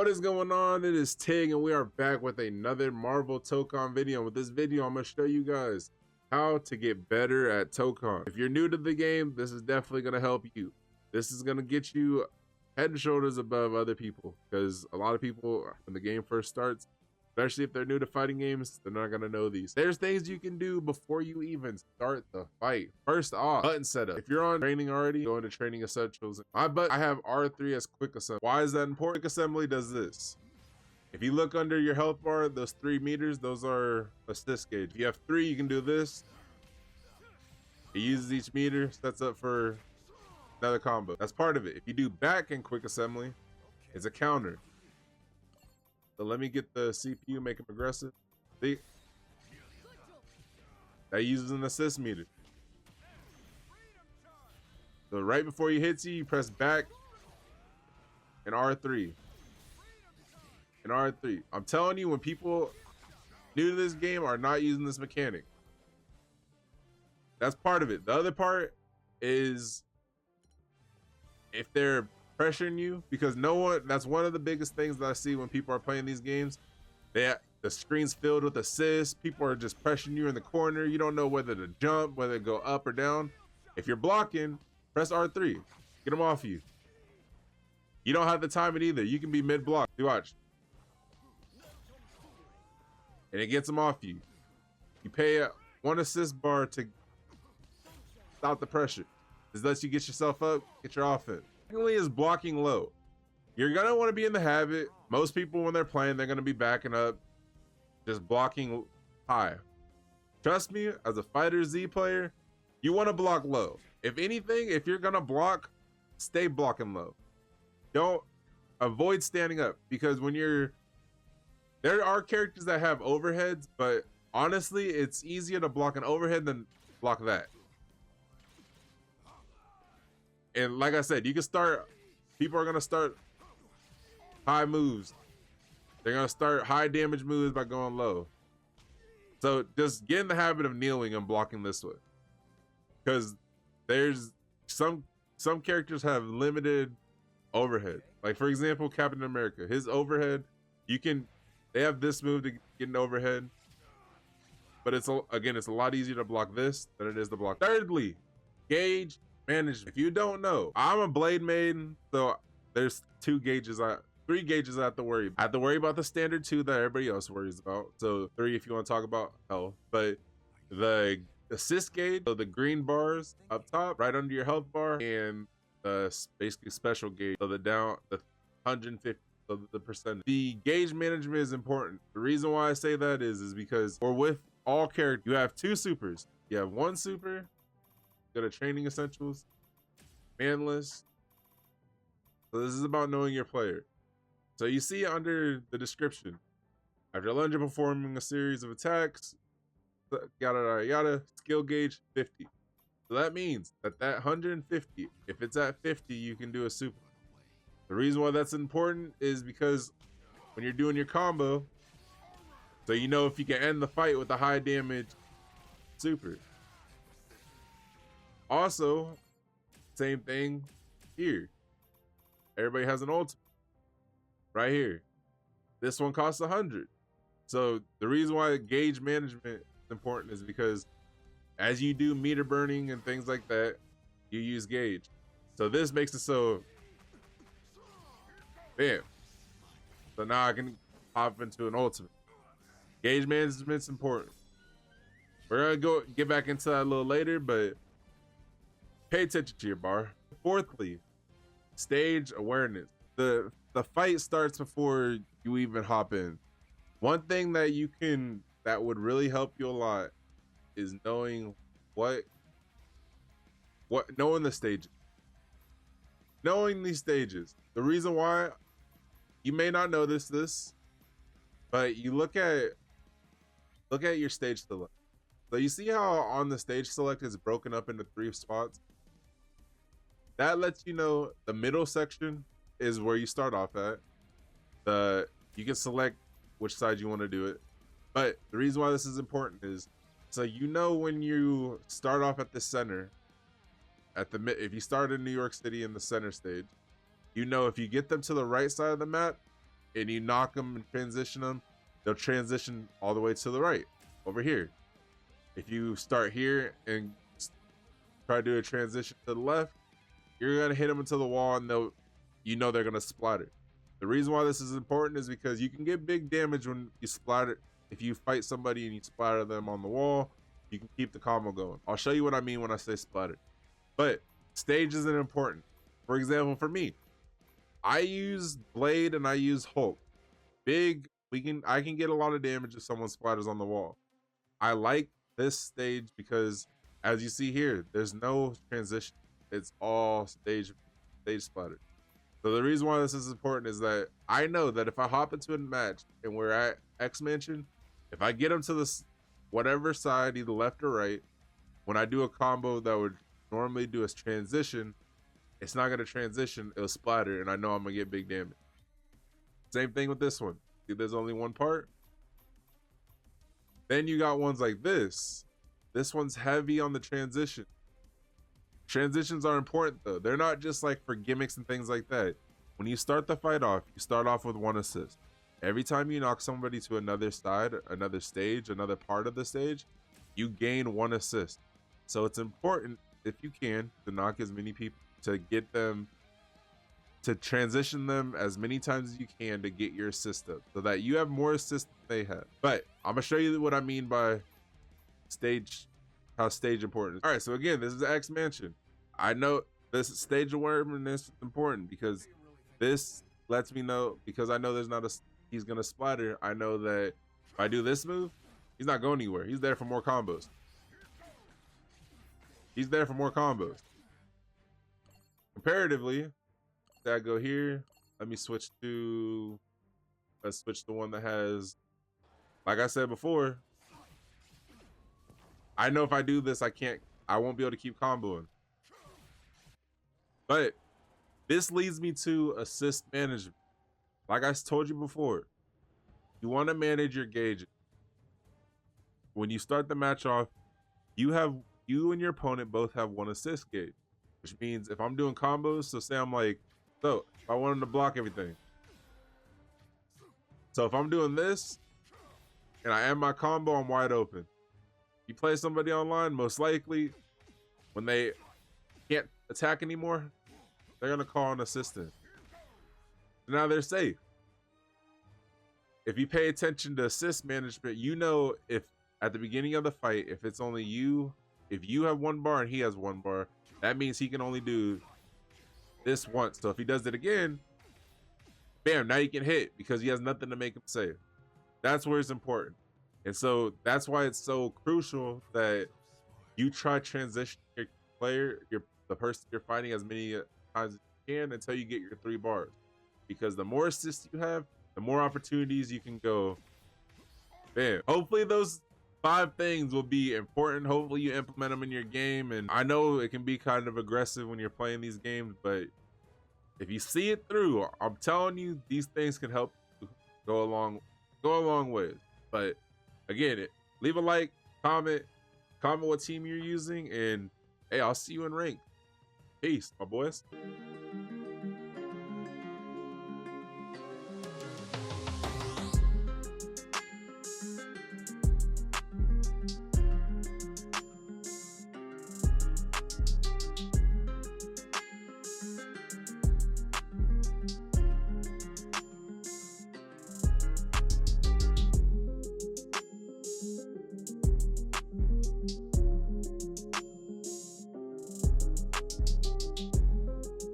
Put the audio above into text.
What is going on? It is Tig and we are back with another Marvel Tokon video. With this video, I'm going to show you guys how to get better at Tokon. If you're new to the game, this is definitely going to help you. This is going to get you head and shoulders above other people, because a lot of people, when the game first starts, especially if they're new to fighting games, they're not going to know these. There's things you can do before you even start the fight. First off, button setup. If you're on training already, go into training essentials. I have R3 as quick assembly. Why is that important? Quick assembly does this. If you look under your health bar, those 3 meters, those are assist gauge. If you have 3, you can do this. It uses each meter, sets up for another combo. That's part of it. If you do back in quick assembly, it's a counter. So let me get the CPU, make him aggressive. See? That uses an assist meter. So right before he hits you, you press back and R3. And R3. I'm telling you, when people new to this game are not using this mechanic, that's part of it. The other part is if they're pressuring you, because that's one of the biggest things that I see when people are playing these games. The screen's filled with assists. People are just pressuring you in the corner. You don't know whether to jump, whether to go up or down. If you're blocking, press R3. Get them off you. You don't have to time it either. You can be mid-block. You watch. And it gets them off you. You pay 1 assist bar to stop the pressure. This lets you get yourself up, get your offense. Secondly is blocking low. You're gonna want to be in the habit. Most people, when they're playing, they're gonna be backing up, just blocking high. Trust me, as a Fighter Z player, you want to block low. If anything, if you're gonna block, stay blocking low. Don't avoid standing up, because there are characters that have overheads, but honestly, it's easier to block an overhead than block that. And like I said, people are going to start high moves. They're going to start high damage moves by going low. So just get in the habit of kneeling and blocking this way. Because there's some characters have limited overhead. Like, for example, Captain America. His overhead, they have this move to get an overhead. But it's a lot easier to block this than it is to block. Thirdly, gauge management. If you don't know, I'm a blade maiden, so there's 3 gauges I have to worry about. I have to worry about the standard 2 that everybody else worries about. So 3 if you want to talk about health. But the assist gauge, so the green bars up top, right under your health bar, and the basically special gauge, so the 150, so the percent. The gauge management is important. The reason why I say that is because, or with all characters, you have 2 supers. You have 1 super. Go to training essentials, manless. So this is about knowing your player. So you see under the description, after lunge performing a series of attacks, yada yada yada, skill gauge 50. So that means that 150, if it's at 50, you can do a super. The reason why that's important is because when you're doing your combo, so you know if you can end the fight with a high damage super. Also, same thing here. Everybody has an ultimate right here. This one costs 100. So the reason why gauge management is important is because as you do meter burning and things like that, you use gauge. So this makes it so, bam. So now I can hop into an ultimate. Gauge management's important. We're gonna get back into that a little later, but pay attention to your bar. Fourthly, stage awareness. The fight starts before you even hop in. One thing that would really help you a lot is knowing knowing the stages. Knowing these stages. The reason why, you may not notice this, but you look at your stage select. So you see how on the stage select is broken up into 3 spots? That lets you know the middle section is where you start off at. You can select which side you want to do it. But the reason why this is important is so you know when you start off at the center, if you start in New York City in the center stage, you know if you get them to the right side of the map, and you knock them and transition them, they'll transition all the way to the right over here. If you start here and try to do a transition to the left, you're gonna hit them into the wall, and they're gonna splatter. The reason why this is important is because you can get big damage when you splatter. If you fight somebody and you splatter them on the wall, you can keep the combo going. I'll show you what I mean when I say splatter. But stage isn't important. For example, for me, I use Blade and I use Hulk. I can get a lot of damage if someone splatters on the wall. I like this stage because, as you see here, there's no transition. It's all stage splatter. So the reason why this is important is that I know that if I hop into a match and we're at X Mansion, if I get them to this whatever side, either left or right, when I do a combo that would normally do a transition, it's not gonna transition, it'll splatter, and I know I'm gonna get big damage. Same thing with this one. See, there's only one part. Then you got ones like this. This one's heavy on the transition. Transitions are important though. They're not just like for gimmicks and things like that. When you start the fight off, you start off with 1 assist. Every time you knock somebody to another side, another stage, another part of the stage, you gain 1 assist. So it's important, if you can, to knock as many people, to get them, to transition them as many times as you can to get your assist up, so that you have more assists than they have. But I'm gonna show you what I mean by stage, how stage important is. All right, so again, this is X Mansion. I know this stage awareness is important because this lets me know, because I know he's gonna splatter. I know that if I do this move, he's not going anywhere. He's there for more combos. He's there for more combos. Comparatively, I go here. Let's switch to one that has, like I said before, I know if I do this, I won't be able to keep comboing. But this leads me to assist management. Like I told you before, you want to manage your gauges. When you start the match off, you and your opponent both have 1 assist gauge, which means if I'm doing combos, so say I'm like, so if I want him to block everything. So if I'm doing this and I end my combo, I'm wide open. You play somebody online, most likely when they can't attack anymore, they're gonna call an assistant. Now they're safe. If you pay attention to assist management, you know if at the beginning of the fight, if it's only you, if you have 1 bar and he has 1 bar, that means he can only do this once. So if he does it again, bam, now you can hit because he has nothing to make him safe. That's where it's important. And so that's why it's so crucial that you try transition your player, the person you're fighting, as many times as you can until you get your 3 bars. Because the more assists you have, the more opportunities you can go. Bam. Hopefully those 5 things will be important. Hopefully you implement them in your game. And I know it can be kind of aggressive when you're playing these games, but if you see it through, I'm telling you, these things can help go a long way. But again, leave a like, comment what team you're using, and hey, I'll see you in rank. Peace, my boys.